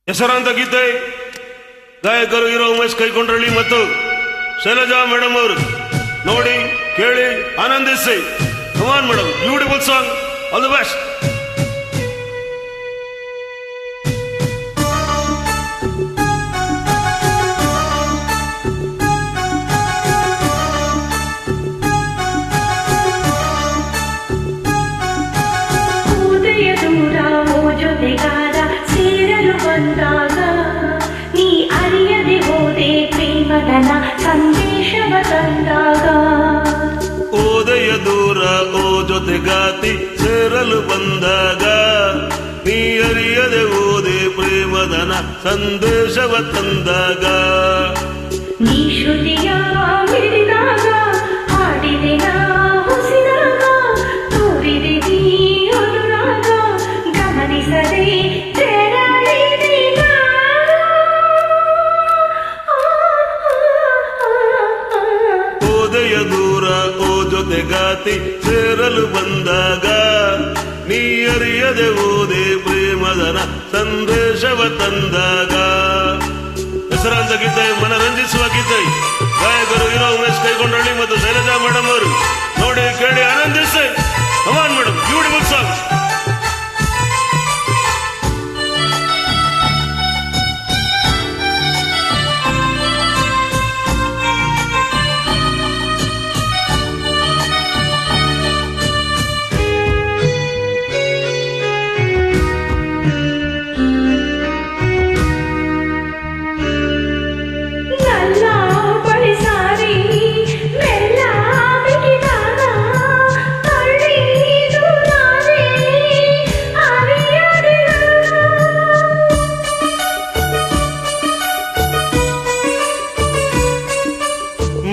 ಹೆಸರಾಂತ ಗೀತೆ ಗಾಯಕರು ಹೀರೋ ಉಮೇಶ್ ಕೈಕೊಂಡ್ರಳ್ಳಿ ಮತ್ತು ಶೈಲಜಾ ಮೇಡಮ್ ಅವರು. ನೋಡಿ, ಕೇಳಿ, ಆನಂದಿಸಿ. Come on madam, beautiful song, all the best. ಸಂದೇಶವ ತಂದಾಗ ಓದೆಯ ದೂರ ಓ ಜೊತೆಗಾತಿ ಸೇರಲು ಬಂದಾಗ ನೀ ಅರಿಯದೆ ಓದೆ ಪ್ರೇಮದನ ಸಂದೇಶವ ತಂದಾಗ ನೀ ಶ್ರುತಿಯ ಹಿಡಿದಾಗ ಹಾಡಿದೆ ನಾ ಹೊಸಿದಾಗ ತೋರಿದೆ ನೀ ಅನುರಾಗ ಗಮನಿಸದೆ ದೂರ ಓ ಜೊತೆಗಾತಿ ಸೇರಲು ಬಂದಾಗ ನೀ ಅರಿಯದೆ ಓದೆ ಪ್ರೇಮದನ ಸಂದೇಶವ ತಂದಾಗ. ಹೆಸರಾಂತ ಗೀತೆ, ಮನರಂಜಿಸುವ ಗೀತೆ, ಗಾಯಕರು ಹೀರೋ ಉಮೇಶ್ ಕೈಕೊಂಡ್ರಳ್ಳಿ ಮತ್ತು ಶೈಲಜಾ ಮೇಡಮ್ ಅವರು. ನೋಡಿ, ಕೇಳಿ, ಆನಂದಿಸಿ. Come on madam, beautiful song.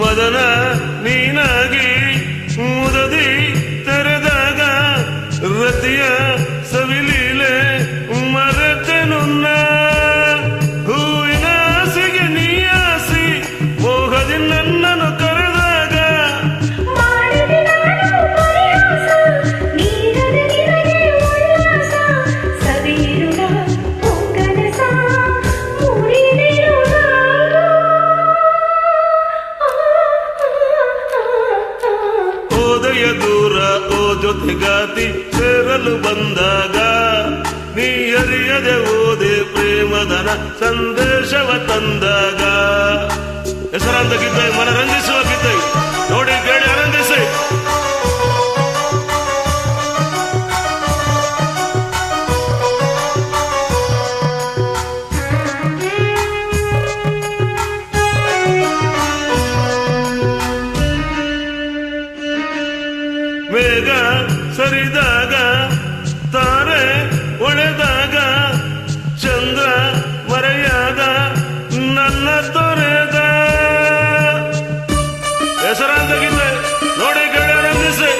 ಮದನ ನೀನಾಗಿ ಮುದದಿ ತೆರೆದಾಗ ರತಿಯ ಸವಿಲೀಲೆ ಮರೆತೆನುನ್ನ ಹೂವಿನ ಆಸೆಗೆ ನೀಯಾಸಿ ಮೋಹದಿ ನನ್ನನ್ನು ಕರೆದಾಗ ದೂರ ಓ ಜೊತೆಗಾತಿ ಸೇರಲು ಬಂದಾಗ ನೀ ಅರಿಯದೆ ಓದೆ ಪ್ರೇಮದನ ಸಂದೇಶವ ತಂದಾಗ. ಹೆಸರಾಂತ ಗೀತೆ, ಮನರಂಜಿಸುವ ಗೀತೆ, ನೋಡಿ, ಕೇಳಿ, ಆನಂದಿಸಿ. ಮೇಘ ಸರಿದಾಗ ತಾರೆ ಒಳೆದಾಗ ಚಂದ್ರ ಮರೆಯಾದ ನನ್ನ ತೊರೆದ. ಹೆಸರಾಂತ ಗೀತೆ, ನೋಡಿ, ಕೇಳಿ, ಆನಂದಿಸಿ.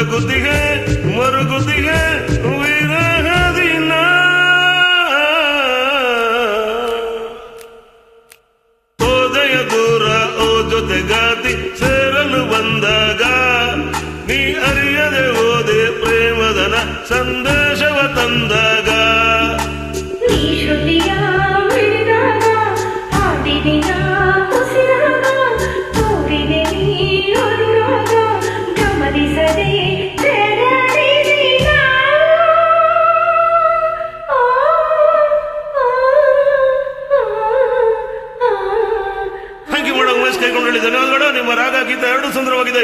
ಗುತ್ತಿಗೆ ಮರುಗುತ್ತಿಗೆ ವಿರಹದಿನ ಓದೆಯ ದೂರ ಓ ಜೊತೆಗಾತಿ ಸೇರಲು ಬಂದಾಗ ನೀ ಅರಿಯದೆ ಓದೆ ಪ್ರೇಮದನ ಸಂದೇಶವ ತಂದಾಗ. ನೀ ಶ್ರುತಿಯ ಹಿಡಿದಾಗ ಹಾಡಿದೆ ನಾ ಹೊಸಿದಾಗ ತೋರಿದೆ ನೀ ಅನುರಾಗ ಗಮನಿಸದೆ ಕೈಗೊಂಡಲ್ಲಿ ಧನ್ಯವಾದಗಳು. ನಿಮ್ಮ ರಾಗ ಗೀತ ಎರಡೂ ಸುಂದರವಾಗಿದೆ.